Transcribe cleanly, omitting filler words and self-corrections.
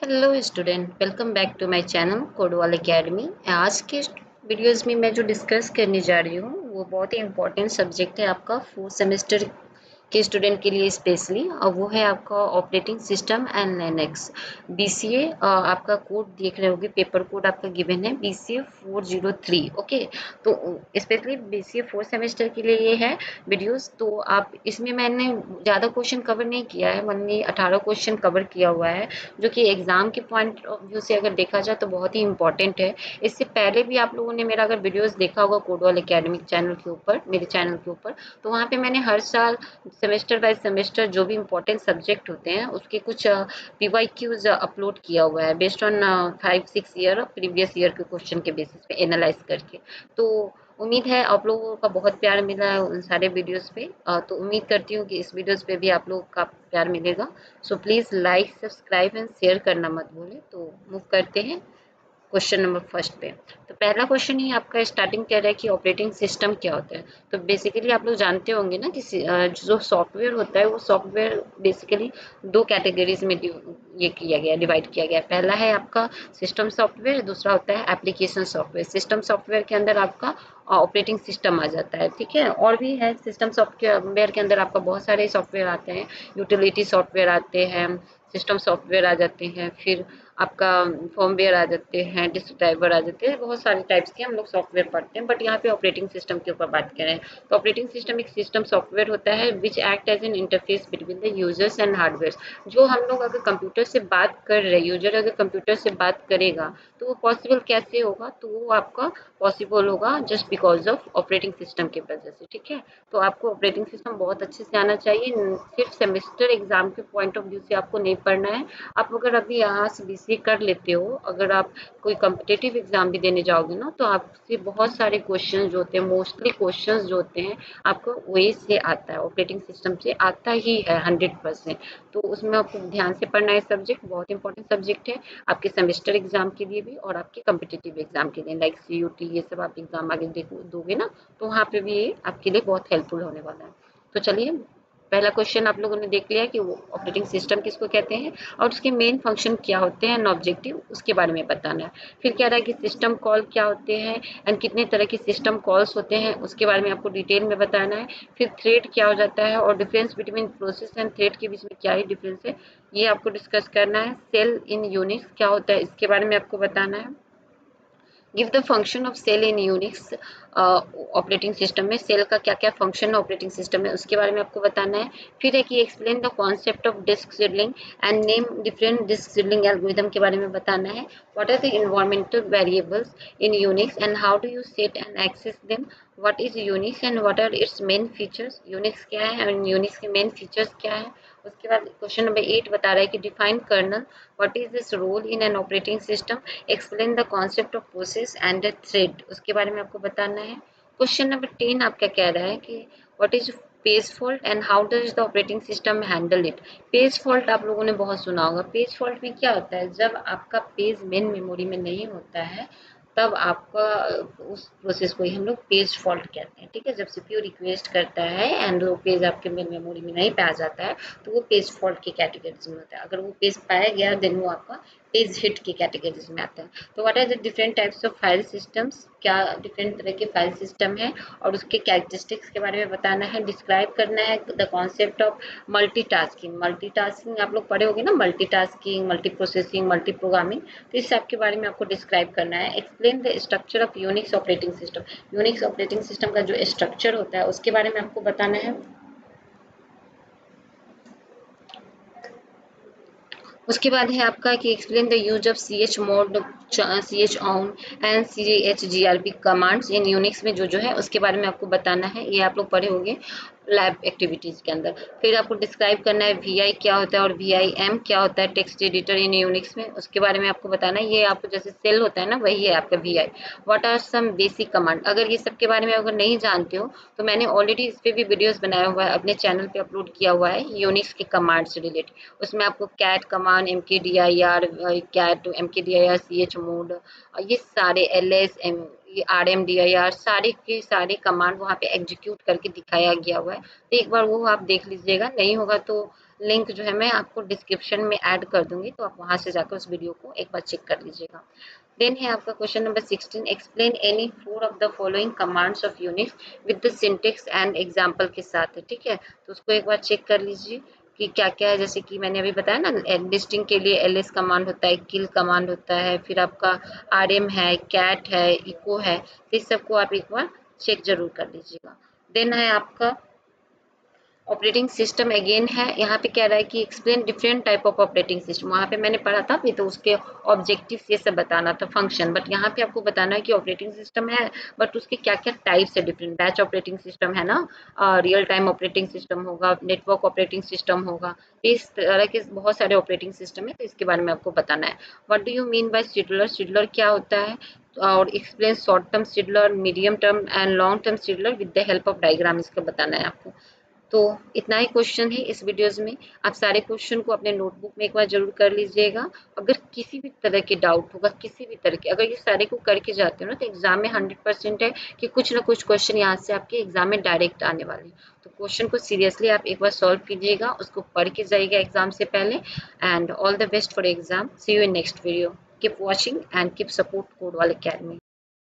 Hello student, welcome back to my channel कोडवाल academy. आज के वीडियोस में मैं जो डिस्कस करने जा रही हूँ वो बहुत ही इम्पोर्टेंट सब्जेक्ट है आपका फोर्थ सेमेस्टर के स्टूडेंट के लिए स्पेशली, और वो है आपका operating system and Linux BCA. आपका कोड देख रहे होगे, पेपर कोड आपका गिवन है BCA 403। ओके, तो स्पेशली BCA फोर्थ सेमेस्टर के लिए ये है वीडियोस। तो आप इसमें मैंने ज़्यादा क्वेश्चन कवर नहीं किया है, मैंने 18 क्वेश्चन कवर किया हुआ है, जो कि एग्जाम के पॉइंट ऑफ व्यू से अगर देखा जाए तो बहुत ही इंपॉर्टेंट है। इससे पहले भी आप लोगों ने मेरा अगर वीडियोस देखा होगा कोडवाल एकेडमिक चैनल के ऊपर, मेरे चैनल के ऊपर, तो वहाँ पे मैंने हर साल सेमेस्टर बाय सेमेस्टर जो भी इंपॉर्टेंट सब्जेक्ट होते हैं उसके कुछ PYQs अपलोड किया हुआ है based on 5-6 year previous year के क्वेश्चन के बेसिस पे एनालाइज करके। तो उम्मीद है आप लोगों का बहुत प्यार मिला है उन सारे वीडियोस पे। तो उम्मीद करती हूँ कि इस वीडियोस पे भी आप लोगों का प्यार मिलेगा। So please like, subscribe and share करना मत भूलें। तो मूव करते हैं क्वेश्चन नंबर फर्स्ट पे। तो पहला क्वेश्चन ही आपका स्टार्टिंग कह रहा है कि ऑपरेटिंग सिस्टम क्या होता है। तो बेसिकली आप लोग जानते होंगे ना कि जो सॉफ्टवेयर होता है वो सॉफ्टवेयर बेसिकली दो कैटेगरीज में ये किया गया, डिवाइड किया गया है। पहला है आपका सिस्टम सॉफ्टवेयर, दूसरा होता है एप्लीकेशन सॉफ्टवेयर। सिस्टम सॉफ्टवेयर के अंदर आपका ऑपरेटिंग सिस्टम आ जाता है, ठीक है। और भी है सिस्टम सॉफ्टवेयर के अंदर आपका बहुत सारे सॉफ्टवेयर आते हैं, यूटिलिटी सॉफ्टवेयर आते हैं, सिस्टम सॉफ्टवेयर आ जाते हैं, फिर आपका फर्मवेयर आ जाते हैं, डिस्क ड्राइवर आ जाते हैं, बहुत सारे टाइप्स के हम लोग सॉफ्टवेयर पढ़ते हैं। बट यहाँ पे ऑपरेटिंग सिस्टम के ऊपर बात करें तो ऑपरेटिंग सिस्टम एक सिस्टम सॉफ्टवेयर होता है which act as an interface between the users and hardware. जो हम लोग अगर कंप्यूटर से बात कर रहे हैं, यूजर अगर कंप्यूटर से बात करेगा तो वो पॉसिबल कैसे होगा, तो वो आपका पॉसिबल होगा just because of operating system की वजह से, ठीक है। तो आपको ऑपरेटिंग सिस्टम बहुत अच्छे से आना चाहिए, सिर्फ सेमेस्टर एग्जाम के पॉइंट ऑफ व्यू से आपको नहीं पढ़ना है। आप अगर अभी यहाँ से BCA कर लेते हो, अगर आप कोई कॉम्पिटिटिव एग्जाम भी देने जाओगे ना, तो आपसे बहुत सारे क्वेश्चन जो होते हैं, मोस्टली क्वेश्चन जो होते हैं आपको वही से आता है, ऑपरेटिंग सिस्टम से आता ही है 100%। तो उसमें आपको ध्यान से पढ़ना है, सब्जेक्ट बहुत इंपॉर्टेंट सब्जेक्ट है आपके सेमेस्टर एग्जाम के लिए भी और आपके कॉम्पिटिटिव एग्जाम के लिए, लाइक CUT ये सब आप एग्जाम आगे दोगे ना, तो वहाँ पे भी ये आपके लिए बहुत हेल्पफुल होने वाला है। तो चलिए, पहला क्वेश्चन आप लोगों ने देख लिया कि वो ऑपरेटिंग सिस्टम किसको कहते हैं और उसके मेन फंक्शन क्या होते हैं एंड ऑब्जेक्टिव, उसके बारे में बताना है। फिर कह रहा है कि सिस्टम कॉल क्या होते हैं एंड कितने तरह के सिस्टम कॉल्स होते हैं, उसके बारे में आपको डिटेल में बताना है। फिर थ्रेड क्या हो जाता है और difference between process and thread के बीच में क्या ही डिफरेंस है, ये आपको डिस्कस करना है। सेल इन यूनिक्स क्या होता है, इसके बारे में आपको बताना है। Give the function of shell in Unix, operating system में सेल का क्या क्या फंक्शन ऑपरेटिंग सिस्टम में, उसके बारे में आपको बताना है। फिर है कि explain the concept of disk scheduling and name different disk scheduling algorithm के बारे में बताना है। What are the environmental variables in Unix and how do you set and access them, what is Unix and what are its main features, Unix क्या है and Unix के main features क्या है। उसके बाद क्वेश्चन नंबर 8 बता रहा है कि define kernel, what is this role in an operating system, explain the concept of process and the thread, उसके बारे में आपको बताना है। क्वेश्चन नंबर 10 आपका कह रहा है कि what is page fault and how does the operating system handle it. Page fault आप लोगों ने बहुत सुना होगा। पेज फॉल्ट में क्या होता है, जब आपका पेज मेन मेमोरी में नहीं होता है तब आपका उस प्रोसेस को ही हम लोग पेज फॉल्ट कहते हैं, ठीक है। जब CPU रिक्वेस्ट करता है एंड वो पेज आपके मेन मेमोरी में नहीं पाया जाता है तो वो पेज फॉल्ट की कैटेगरीज में होता है। अगर वो पेज पाया गया देन वो आपका पेज हिट की कैटेगरीज में आता है। तो what are the different types of file systems, क्या डिफरेंट तरह के फाइल सिस्टम है और उसके कैरेक्टरिस्टिक्स के बारे में बताना है। डिस्क्राइब करना है the concept of multitasking. Multitasking आप लोग पढ़े होंगे ना, multitasking, multi processing, multi programming, तो इस सब के बारे में आपको डिस्क्राइब करना है। Explain the structure of Unix operating system. Unix operating system का जो स्ट्रक्चर होता है उसके बारे में आपको बताना है। उसके बाद है आपका कि explain the use of chmod, chown and chgrp commands in Unix में जो है उसके बारे में आपको बताना है। ये आप लोग पढ़े होंगे लैब एक्टिविटीज के अंदर। फिर आपको डिस्क्राइब करना है VI क्या होता है और VIM क्या होता है, टेक्स्ट एडिटर इन यूनिक्स में, उसके बारे में आपको बताना है। ये आपको जैसे सेल होता है ना, वही है आपका VI। What are some basic command, अगर ये सब के बारे में अगर नहीं जानते हो तो मैंने ऑलरेडी इस पे भी वीडियोस बनाया हुआ है, अपने चैनल पे अपलोड किया हुआ है यूनिक्स के कमांड से रिलेटेड। उसमें आपको cat command, MKDIR, cat, MKDIR, chmod, ये सारे LS, ये RMDIR, सारे के सारे कमांड वहाँ पे एग्जीक्यूट करके दिखाया गया हुआ है। तो एक बार वो आप देख लीजिएगा, नहीं होगा तो लिंक जो है मैं आपको डिस्क्रिप्शन में ऐड कर दूंगी, तो आप वहां से जाकर उस वीडियो को एक बार चेक कर लीजिएगा। देन है आपका question number 16, explain any 4 of the following commands of Unix with the syntax and example के साथ है, ठीक है। तो उसको एक बार चेक कर लीजिए कि क्या क्या है। जैसे कि मैंने अभी बताया ना, लिस्टिंग के लिए ls कमांड होता है, किल कमांड होता है, फिर आपका rm है, कैट है, इको है, तो इस सबको आप एक बार चेक जरूर कर लीजिएगा। देन है आपका ऑपरेटिंग सिस्टम अगेन है, यहाँ पे कह रहा है कि explain different type of operating system. वहाँ पे मैंने पढ़ा था भी, तो उसके ऑब्जेक्टिव्स ये सब बताना था, फंक्शन, बट यहाँ पे आपको बताना है कि ऑपरेटिंग सिस्टम है बट उसके क्या क्या टाइप्स है डिफरेंट। बैच ऑपरेटिंग सिस्टम है ना, रियल टाइम ऑपरेटिंग सिस्टम होगा, नेटवर्क ऑपरेटिंग सिस्टम होगा, इस तरह के बहुत सारे ऑपरेटिंग सिस्टम है, तो इसके बारे में आपको बताना है। What do you mean by scheduler, scheduler क्या होता है, और explain short term scheduler, medium term and long term scheduler with the help of diagram, इसका बताना है आपको। तो इतना ही क्वेश्चन है इस वीडियोस में। आप सारे क्वेश्चन को अपने नोटबुक में एक बार जरूर कर लीजिएगा। अगर किसी भी तरह के डाउट होगा, किसी भी तरह के, अगर ये सारे को करके जाते हो ना, तो एग्जाम में 100% है कि कुछ ना कुछ क्वेश्चन यहाँ से आपके एग्जाम में डायरेक्ट आने वाले हैं। तो क्वेश्चन को सीरियसली आप एक बार सॉल्व कीजिएगा, उसको पढ़ के जाइएगा एग्जाम से पहले। And all the best for exam. See you in next video. Keep watching and keep support code वाल अकेडमी।